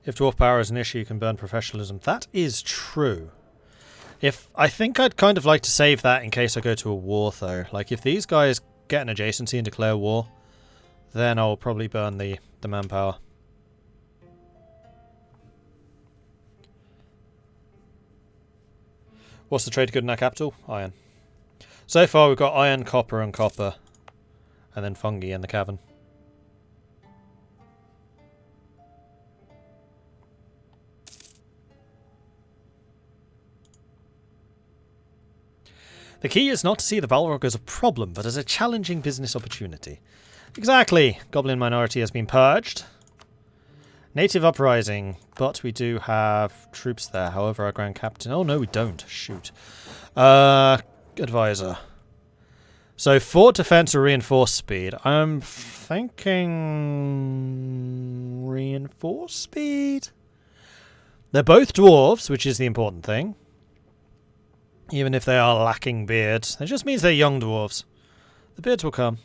If dwarf power is an issue, you can burn professionalism. That is true. I think I'd kind of like to save that in case I go to a war, though. Like, if these guys get an adjacency and declare war, then I'll probably burn the manpower. What's the trade good in our capital? Iron. So far we've got iron, copper and copper. And then fungi in the cavern. The key is not to see the Balrog as a problem, but as a challenging business opportunity. Exactly! Goblin minority has been purged. Native uprising, but we do have troops there. However, our Grand Captain... Oh, no, we don't. Shoot. Advisor. So, fort defense or reinforced speed? I'm thinking... reinforced speed? They're both dwarves, which is the important thing. Even if they are lacking beards. It just means they're young dwarves. The beards will come.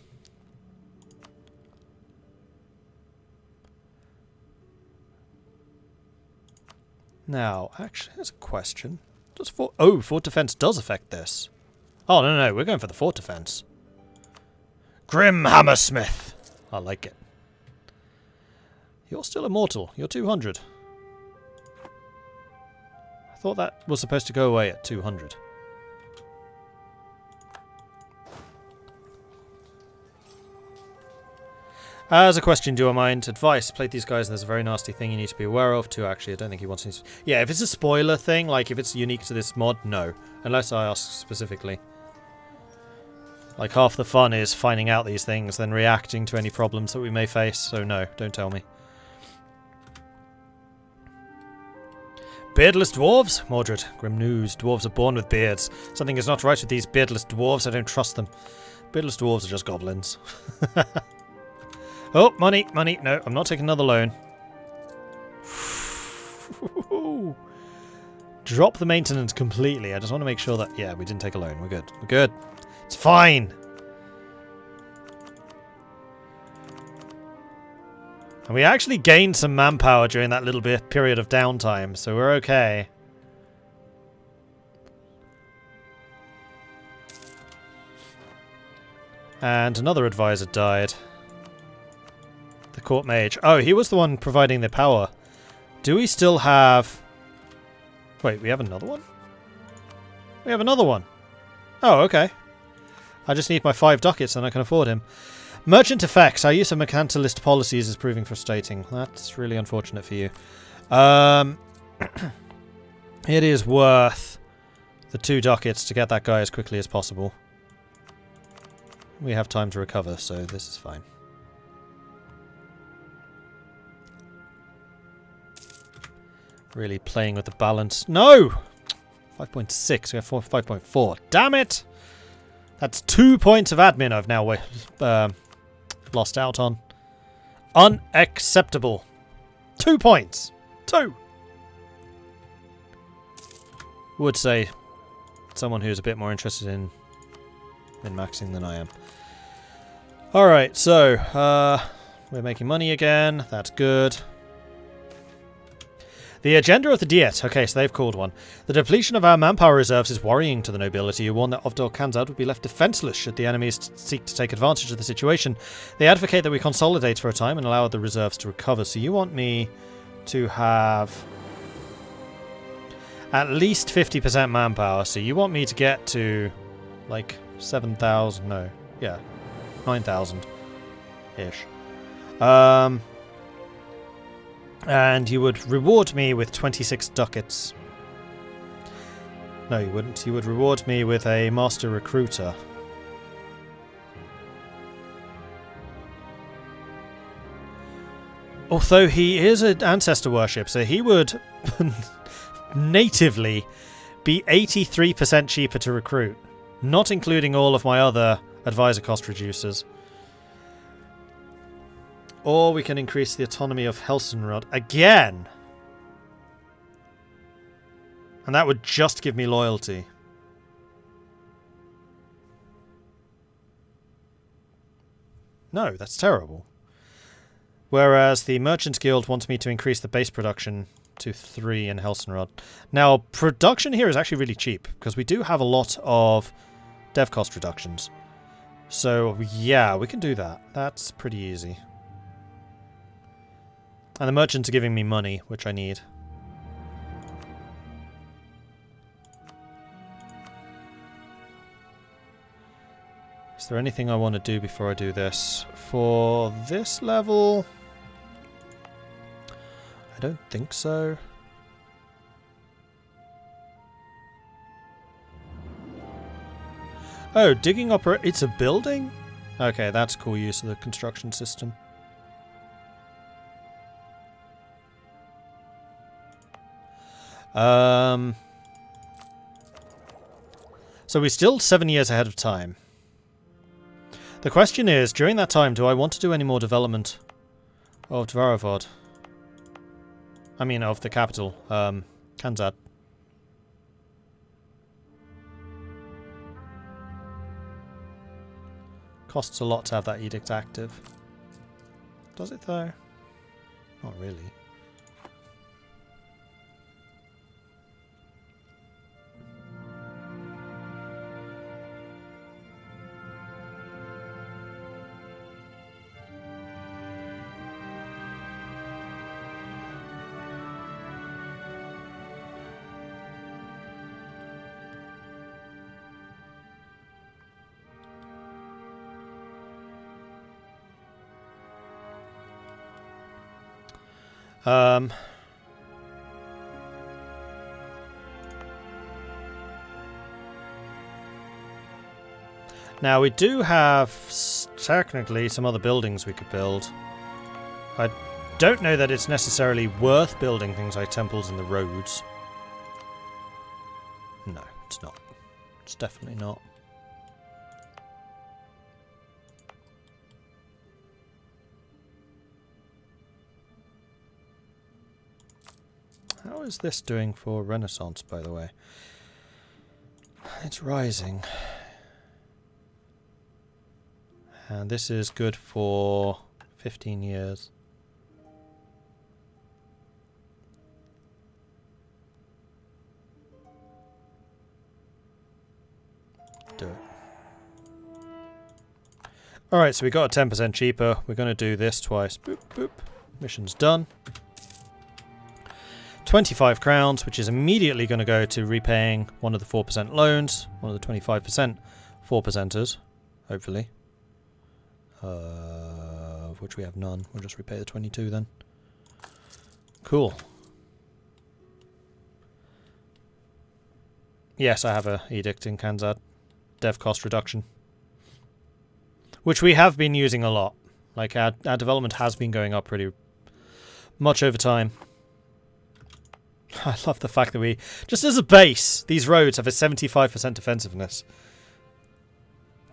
Now, actually, there's a question. Does fort... Oh, fort defense does affect this. Oh, no, we're going for the fort defense. Grim Hammersmith. I like it. You're still immortal. You're 200. I thought that was supposed to go away at 200. As a question, do I mind? Advice, play these guys and there's a very nasty thing you need to be aware of. Two, actually, I don't think he wants to... Yeah, if it's a spoiler thing, like if it's unique to this mod, no. Unless I ask specifically. Like, half the fun is finding out these things, then reacting to any problems that we may face, so no, don't tell me. Beardless dwarves? Mordred, grim news. Dwarves are born with beards. Something is not right with these beardless dwarves, I don't trust them. Beardless dwarves are just goblins. Oh, money. No, I'm not taking another loan. Drop the maintenance completely. I just want to make sure that... Yeah, we didn't take a loan. We're good. We're good. It's fine. And we actually gained some manpower during that little bit period of downtime, so we're okay. And another advisor died. The court mage. Oh, he was the one providing the power. Do we still have... Wait, we have another one? We have another one. Oh, okay. I just need my 5 ducats and I can afford him. Merchant effects. Our use of mercantilist policies is proving frustrating. That's really unfortunate for you. It is worth the 2 ducats to get that guy as quickly as possible. We have time to recover, so this is fine. Really playing with the balance. No! 5.6. We have 5.4. Damn it! That's 2 points of admin I've now lost out on. Unacceptable. 2 points. 2! Would say someone who's a bit more interested in maxing than I am. Alright, so we're making money again. That's good. The agenda of the Diet. Okay, so they've called one. The depletion of our manpower reserves is worrying to the nobility, who warn that Ovdal Kanzon would be left defenseless should the enemies seek to take advantage of the situation. They advocate that we consolidate for a time and allow the reserves to recover. So you want me to have at least 50% manpower. So you want me to get to like 7,000, no, yeah, 9,000-ish. And you would reward me with 26 ducats. No, you wouldn't. You would reward me with a master recruiter. Although he is an ancestor worship, so he would natively be 83% cheaper to recruit, not including all of my other advisor cost reducers. Or we can increase the autonomy of Helsenrod again. And that would just give me loyalty. No, that's terrible. Whereas the Merchants Guild wants me to increase the base production to 3 in Helsenrod. Now, production here is actually really cheap, because we do have a lot of dev cost reductions. So, yeah, we can do that. That's pretty easy. And the merchants are giving me money, which I need. Is there anything I want to do before I do this? For this level... I don't think so. Oh, digging it's a building? Okay, that's cool use of the construction system. So we're still 7 years ahead of time. The question is, during that time, do I want to do any more development of Dwarven? I mean, of the capital, Kanzad. Costs a lot to have that edict active. Does it, though? Not really. Now we do have technically some other buildings we could build. I don't know that it's necessarily worth building things like temples and the roads. No, it's not. It's definitely not. How is this doing for Renaissance, by the way? It's rising. And this is good for 15 years. Do it. Alright, so we got a 10% cheaper. We're going to do this twice. Boop, boop. Mission's done. 25 crowns, which is immediately going to go to repaying one of the 4% loans, one of the 25% 4%ers, hopefully. Of which we have none. We'll just repay the 22 then. Cool. Yes, I have a edict in Kanzad. Dev cost reduction. Which we have been using a lot. Like, our development has been going up pretty much over time. I love the fact that we, just as a base, these roads have a 75% defensiveness.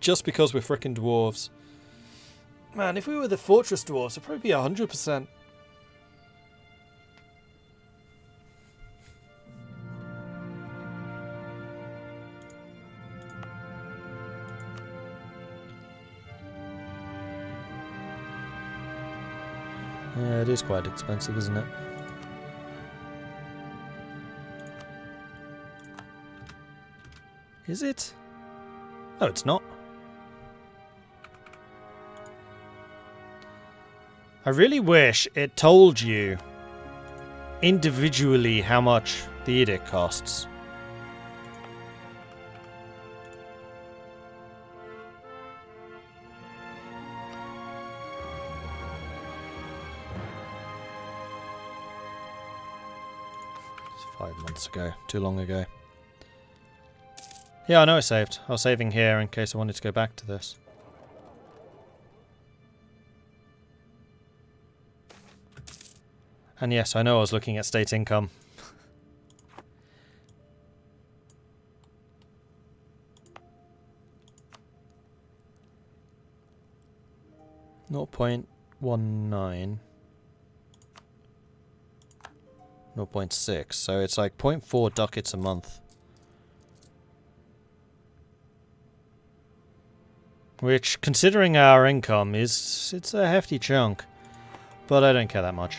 Just because we're frickin' dwarves. Man, if we were the fortress dwarves, it'd probably be 100%. Yeah, it is quite expensive, isn't it? Is it? No, it's not. I really wish it told you individually how much the edict costs. It's 5 months ago. Too long ago. Yeah, I know I saved. I was saving here in case I wanted to go back to this. And yes, I know I was looking at state income. .19 0.6, so it's like 0.4 ducats a month. Which, considering our income, it's a hefty chunk. but I don't care that much.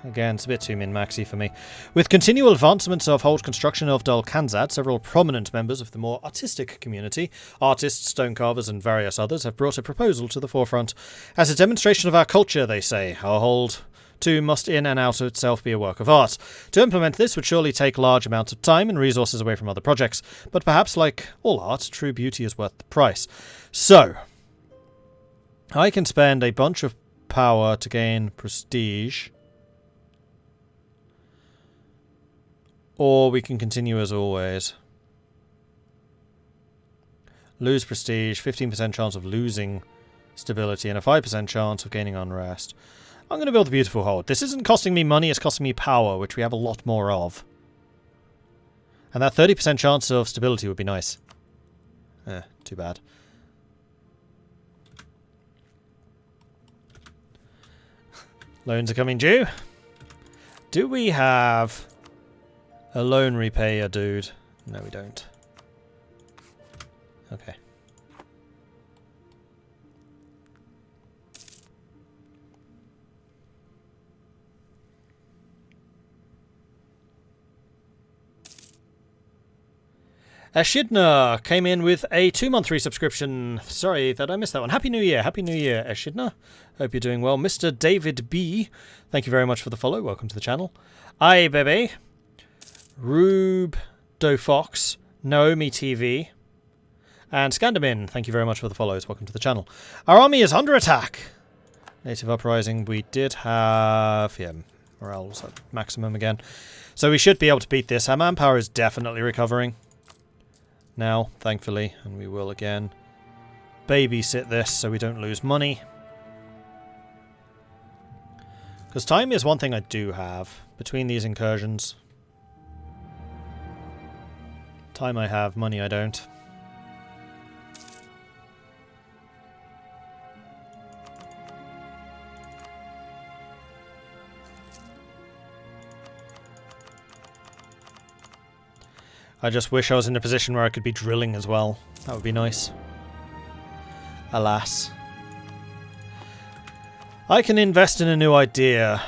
Again, it's a bit too min-maxy for me. With continual advancements of hold construction of Ovdal Kanzon, several prominent members of the more artistic community, artists, stone carvers, and various others, have brought a proposal to the forefront. As a demonstration of our culture, they say, our hold too must in and out of itself be a work of art. To implement this would surely take large amounts of time and resources away from other projects, but perhaps, like all art, true beauty is worth the price. So, I can spend a bunch of power to gain prestige, or we can continue as always. Lose prestige, 15% chance of losing stability, and a 5% chance of gaining unrest. I'm going to build a beautiful hold. This isn't costing me money, it's costing me power, which we have a lot more of. And that 30% chance of stability would be nice. Too bad. Loans are coming due. Do we have a loan repayer, dude? No, we don't. Okay. Eshidna came in with a 2-month resubscription. Sorry that I missed that one. Happy New Year. Happy New Year, Eshidna. Hope you're doing well. Mr. David B, thank you very much for the follow. Welcome to the channel. Aye, baby. Rube Dofox, Naomi TV, and Scandamin, thank you very much for the follows. Welcome to the channel. Our army is under attack. Native Uprising, we did have... yeah, morale was at maximum again. So we should be able to beat this. Our manpower is definitely recovering now, thankfully, and we will again babysit this so we don't lose money. Because time is one thing I do have between these incursions. Time I have, money I don't. I just wish I was in a position where I could be drilling as well. That would be nice. Alas. I can invest in a new idea.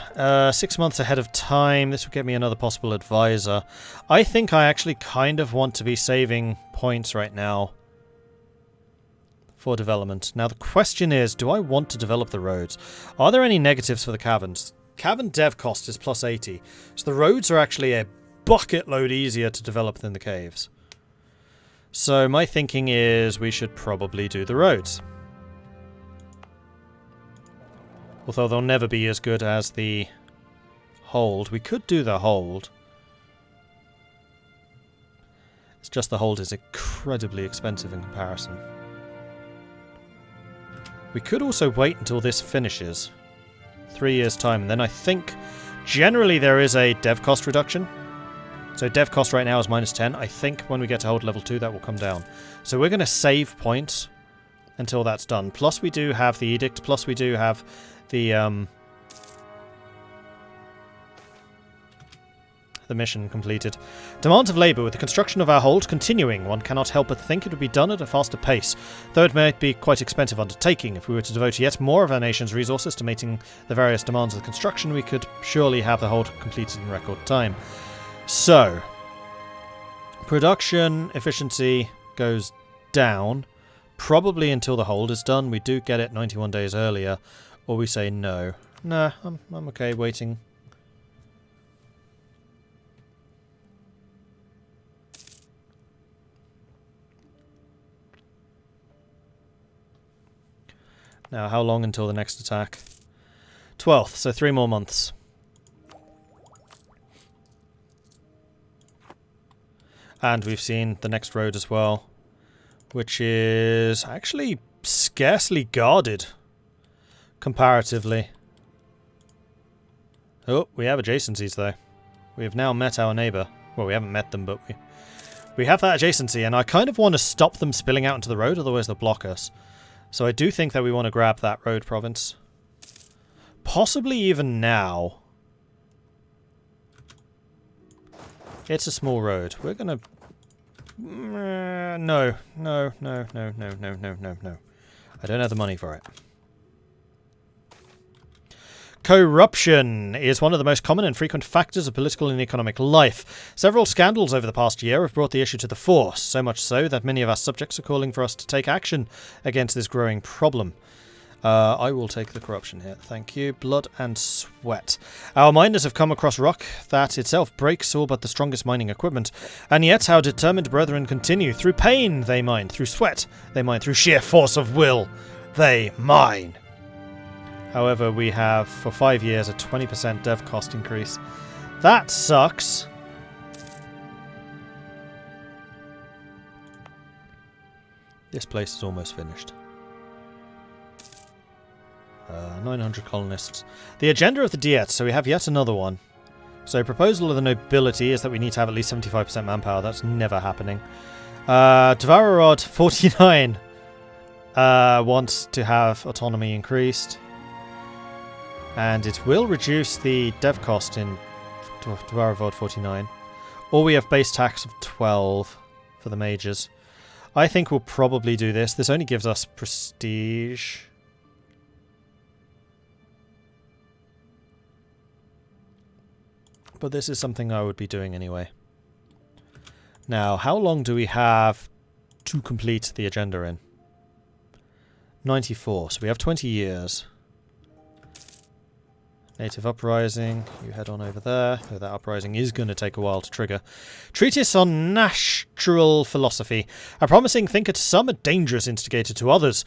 6 months ahead of time. This would get me another possible advisor. I think I actually kind of want to be saving points right now for development. Now the question is, do I want to develop the roads? Are there any negatives for the caverns? Cavern dev cost is plus 80. So the roads are actually a bucket load easier to develop than the caves. So my thinking is we should probably do the roads. Although they'll never be as good as the hold. We could do the hold. It's just the hold is incredibly expensive in comparison. We could also wait until this finishes. 3 years' time. And then I think generally there is a dev cost reduction. So dev cost right now is -10. I think when we get to hold level 2 that will come down. So we're going to save points until that's done. Plus we do have the edict. Plus we do have the mission completed. Demands of labour. With the construction of our hold continuing, one cannot help but think it would be done at a faster pace, though it might be quite expensive undertaking. If we were to devote yet more of our nation's resources to meeting the various demands of the construction, we could surely have the hold completed in record time. So, production efficiency goes down, probably until the hold is done. We do get it 91 days earlier, or we say no. Nah, I'm okay waiting. Now, how long until the next attack? 12th, so 3 more months. And we've seen the next road as well, which is actually scarcely guarded, comparatively. Oh, we have adjacencies though. We have now met our neighbour. Well, we haven't met them, but we have that adjacency, and I kind of want to stop them spilling out into the road, otherwise they'll block us. So I do think that we want to grab that road province. Possibly even now. It's a small road. We're gonna... No. I don't have the money for it. Corruption is one of the most common and frequent factors of political and economic life. Several scandals over the past year have brought the issue to the fore, so much so that many of our subjects are calling for us to take action against this growing problem. I will take the corruption here. Thank you. Blood and sweat. Our miners have come across rock that itself breaks all but the strongest mining equipment. And yet our determined brethren continue. Through pain they mine. Through sweat they mine. Through sheer force of will they mine. However, we have, for 5 years, a 20% dev cost increase. That sucks. This place is almost finished. 900 colonists. The agenda of the Diet, so we have yet another one. So proposal of the nobility is that we need to have at least 75% manpower. That's never happening. Dvarorod 49 wants to have autonomy increased. And it will reduce the dev cost in Dvarorod 49. Or we have base tax of 12 for the mages. I think we'll probably do this. This only gives us prestige. But this is something I would be doing anyway. Now, how long do we have to complete the agenda in? 94, so we have 20 years. Native Uprising, you head on over there, though that uprising is going to take a while to trigger. Treatise on Natural Philosophy. A promising thinker to some, a dangerous instigator to others.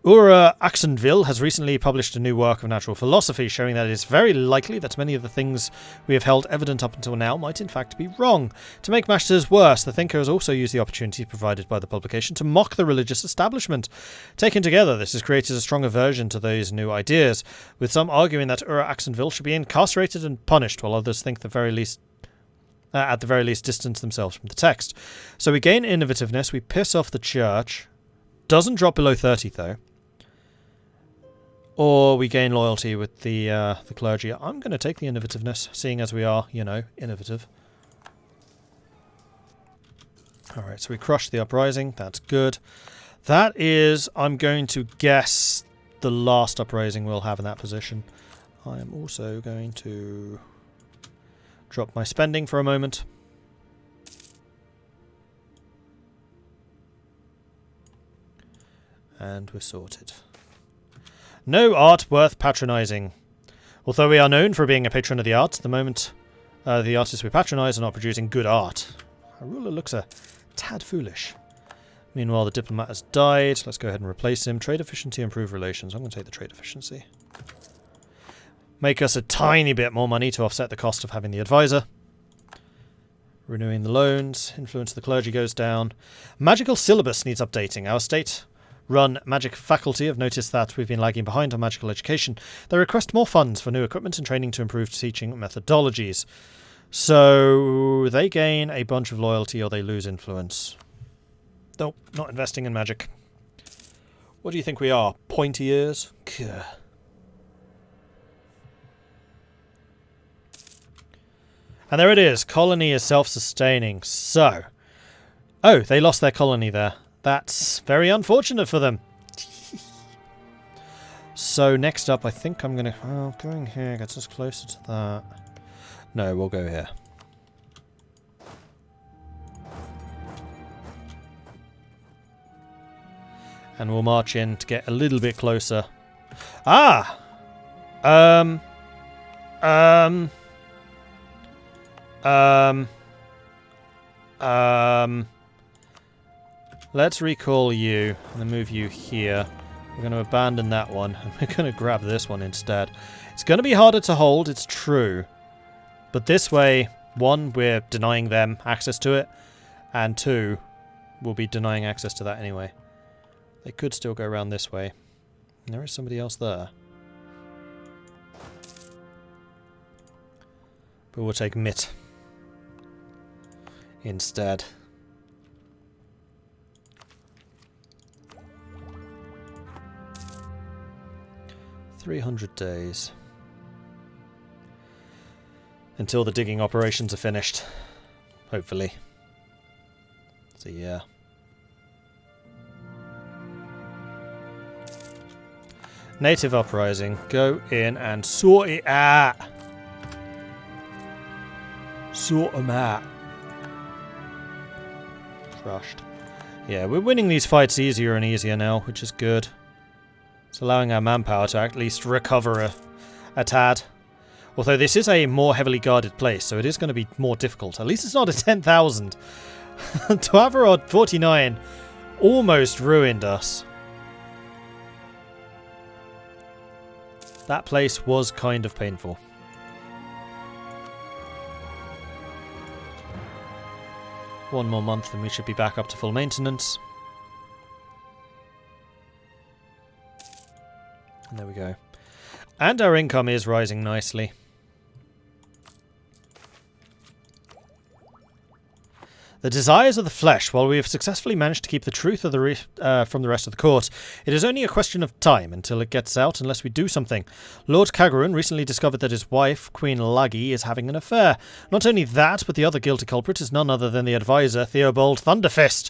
Ura Axenville has recently published a new work of natural philosophy, showing that it is very likely that many of the things we have held evident up until now might in fact be wrong. To make matters worse, the thinker has also used the opportunity provided by the publication to mock the religious establishment. Taken together, this has created a strong aversion to those new ideas, with some arguing that Ura Axenville should be incarcerated and punished, while others think at the very least distance themselves from the text. So we gain innovativeness, we piss off the church. Doesn't drop below 30 though. Or we gain loyalty with the clergy. I'm going to take the innovativeness, seeing as we are, you know, innovative. Alright, so we crushed the uprising. That's good. That is, I'm going to guess, the last uprising we'll have in that position. I am also going to drop my spending for a moment. And we're sorted. No art worth patronising. Although we are known for being a patron of the arts, the moment the artists we patronise are not producing good art. Our ruler looks a tad foolish. Meanwhile, the diplomat has died. Let's go ahead and replace him. Trade efficiency, improve relations. I'm going to take the trade efficiency. Make us a tiny bit more money to offset the cost of having the advisor. Renewing the loans. Influence of the clergy goes down. Magical syllabus needs updating. Our state run magic faculty have noticed that we've been lagging behind on magical education. They request more funds for new equipment and training to improve teaching methodologies. So they gain a bunch of loyalty or they lose influence. Nope, not investing in magic. What do you think we are? Pointy ears? Kuh. And there it is. Colony is self-sustaining. So. Oh, they lost their colony there. That's very unfortunate for them. So next up, I think I'm going to... Well, going here gets us closer to that. No, we'll go here. And we'll march in to get a little bit closer. Ah! Let's recall you and then move you here. We're going to abandon that one and we're going to grab this one instead. It's going to be harder to hold, it's true. But this way, one, we're denying them access to it, and two, we'll be denying access to that anyway. They could still go around this way. And there is somebody else there. But we'll take Mitt instead. 300 days. Until the digging operations are finished. Hopefully. So yeah. Native Uprising. Go in and sort it out. Sort them out. Crushed. Yeah, we're winning these fights easier and easier now, which is good. It's allowing our manpower to at least recover a tad. Although this is a more heavily guarded place, so it is going to be more difficult. At least it's not a 10,000. Dwarven 49 almost ruined us. That place was kind of painful. One more month and we should be back up to full maintenance. And there we go. And our income is rising nicely. The desires of the flesh. While we have successfully managed to keep the truth of from the rest of the court, it is only a question of time until it gets out unless we do something. Lord Kagurun recently discovered that his wife, Queen Lagi, is having an affair. Not only that, but the other guilty culprit is none other than the advisor, Theobald Thunderfist.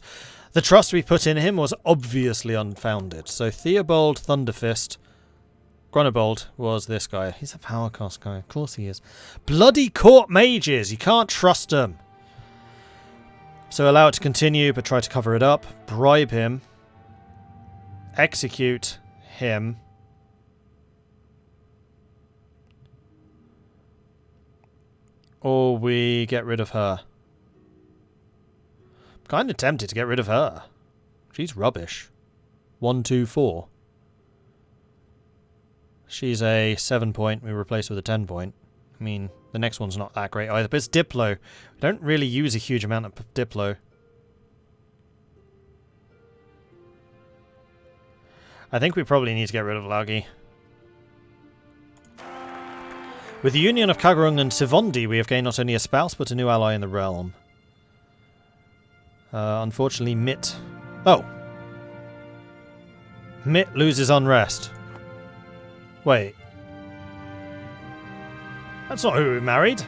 The trust we put in him was obviously unfounded. So Theobald Thunderfist... Grunebold was this guy. He's a power cost guy. Of course he is. Bloody court mages! You can't trust them! So allow it to continue, but try to cover it up. Bribe him. Execute him. Or we get rid of her. I'm kind of tempted to get rid of her. She's rubbish. 1, 2, 4. She's a 7 point. We replace with a 10 point. I mean, the next one's not that great either, but it's Diplo. We don't really use a huge amount of Diplo. I think we probably need to get rid of Lagi. With the union of Kagurung and Sivondi, we have gained not only a spouse, but a new ally in the realm. Unfortunately, Mitt... Oh! Mitt loses unrest. Wait. That's not who we married.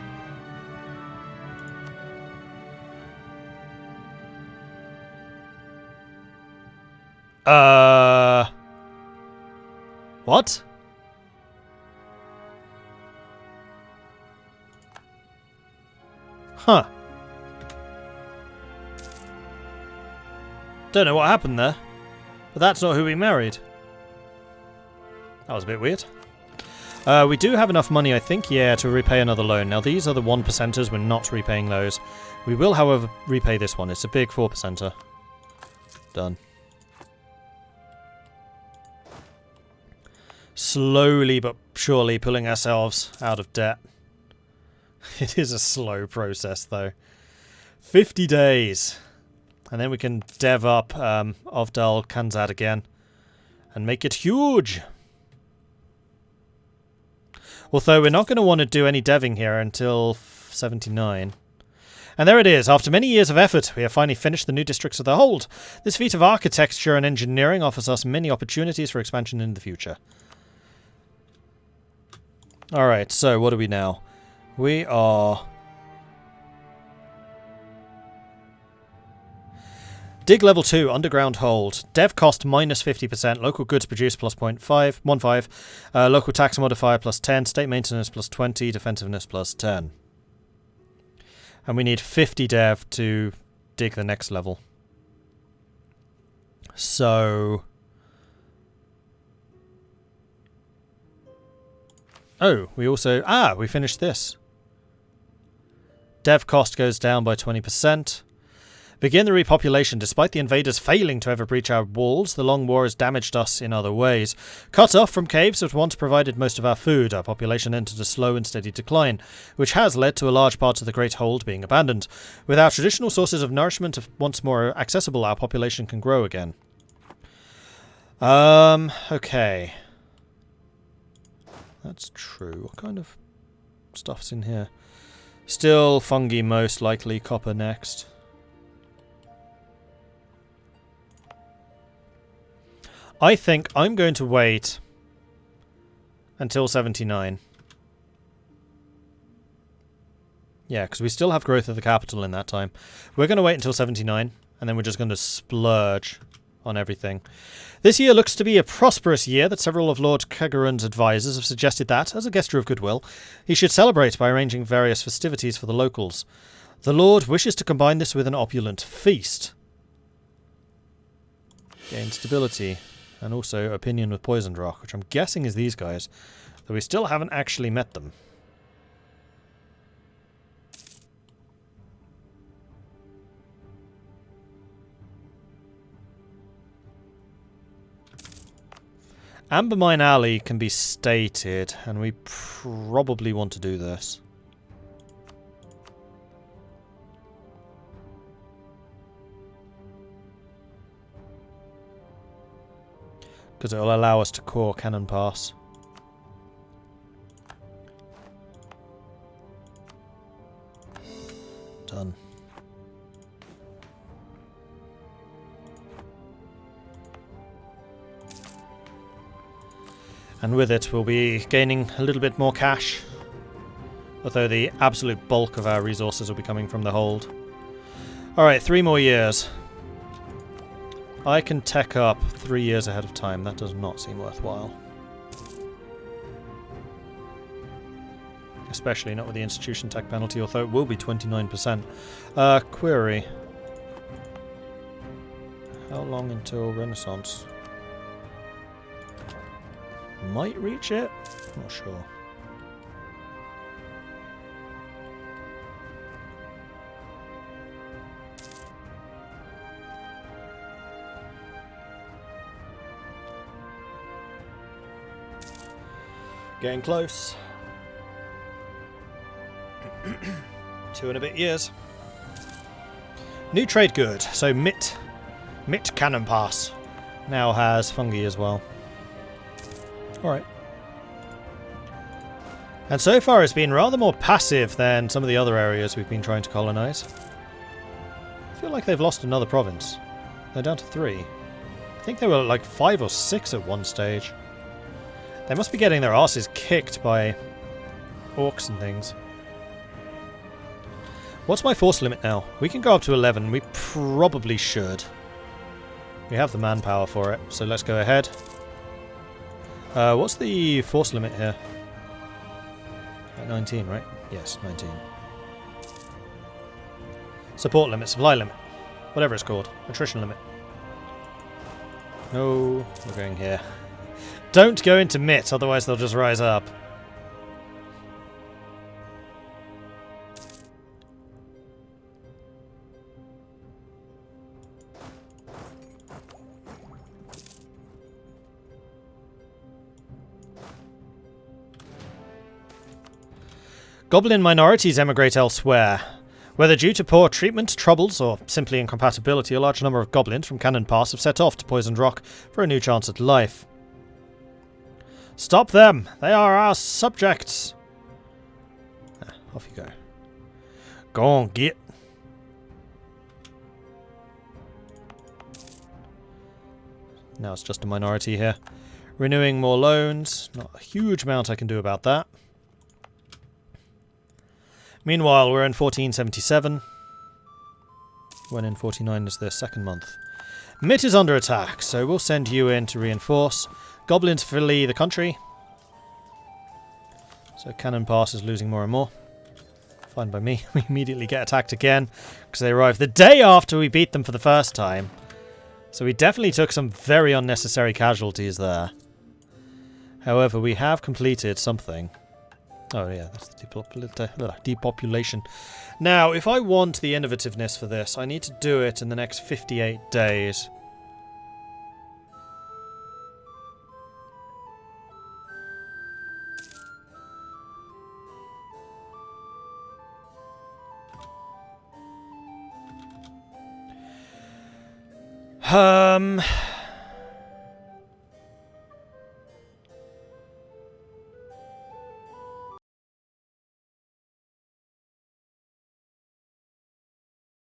What? Huh. Don't know what happened there, but that's not who we married. That was a bit weird. We do have enough money, I think, yeah, to repay another loan. Now, these are the 1%ers. We're not repaying those. We will, however, repay this one. It's a big 4%er. Done. Slowly but surely pulling ourselves out of debt. It is a slow process, though. 50 days. And then we can dev up Ovdal Kanzad again. And make it huge. Although we're not going to want to do any deving here until 79. And there it is. After many years of effort, we have finally finished the new districts of the hold. This feat of architecture and engineering offers us many opportunities for expansion in the future. Alright, so what are we now? We are... Dig level 2, underground hold. Dev cost minus 50%, local goods produced plus 0.15, local tax modifier plus 10, state maintenance plus 20, defensiveness plus 10. And we need 50 dev to dig the next level. So... Oh, we also... Ah, we finished this. Dev cost goes down by 20%. Begin the repopulation. Despite the invaders failing to ever breach our walls, the long war has damaged us in other ways. Cut off from caves that once provided most of our food, our population entered a slow and steady decline, which has led to a large part of the Great Hold being abandoned. With our traditional sources of nourishment once more accessible, our population can grow again. Okay. That's true. What kind of stuff's in here? Still fungi most likely, copper next. I think I'm going to wait until 79. Yeah, because we still have growth of the capital in that time. We're going to wait until 79, and then we're just going to splurge on everything. This year looks to be a prosperous year that several of Lord Kegaran's advisors have suggested that, as a gesture of goodwill, he should celebrate by arranging various festivities for the locals. The Lord wishes to combine this with an opulent feast. Gain stability, and also opinion with Poisoned Rock, which I'm guessing is these guys, though we still haven't actually met them. Ambermine Alley can be stated, and we probably want to do this. Because it will allow us to core Cannon Pass. Done. And with it, we'll be gaining a little bit more cash. Although the absolute bulk of our resources will be coming from the hold. Alright, 3 more years. I can tech up 3 years ahead of time. That does not seem worthwhile. Especially not with the institution tech penalty, although it will be 29%. Query. How long until Renaissance? Might reach it? Not sure. Getting close. 2 and a bit years. New trade good. So Mitt Cannon Pass now has fungi as well. Alright. And so far it's been rather more passive than some of the other areas we've been trying to colonize. I feel like they've lost another province. They're down to 3. I think they were like 5 or 6 at one stage. They must be getting their asses kicked by orcs and things. What's my force limit now? We can go up to 11. We probably should. We have the manpower for it, so let's go ahead. What's the force limit here? 19, right? Yes, 19. Support limit, supply limit. Whatever it's called. Attrition limit. No, we're going here. Don't go into Mitt, otherwise they'll just rise up. Goblin minorities emigrate elsewhere. Whether due to poor treatment, troubles, or simply incompatibility, a large number of goblins from Cannon Pass have set off to Poisoned Rock for a new chance at life. Stop them! They are our subjects! Off you go. Go on, get. Now it's just a minority here. Renewing more loans. Not a huge amount I can do about that. Meanwhile, we're in 1477. When in 49 is the second month. Mitt is under attack, so we'll send you in to reinforce. Goblins flee the country. So Cannon Pass is losing more and more. Fine by me. We immediately get attacked again, because they arrived the day after we beat them for the first time. So we definitely took some very unnecessary casualties there. However, we have completed something. Oh yeah, that's the depopulation. Now, if I want the innovativeness for this, I need to do it in the next 58 days.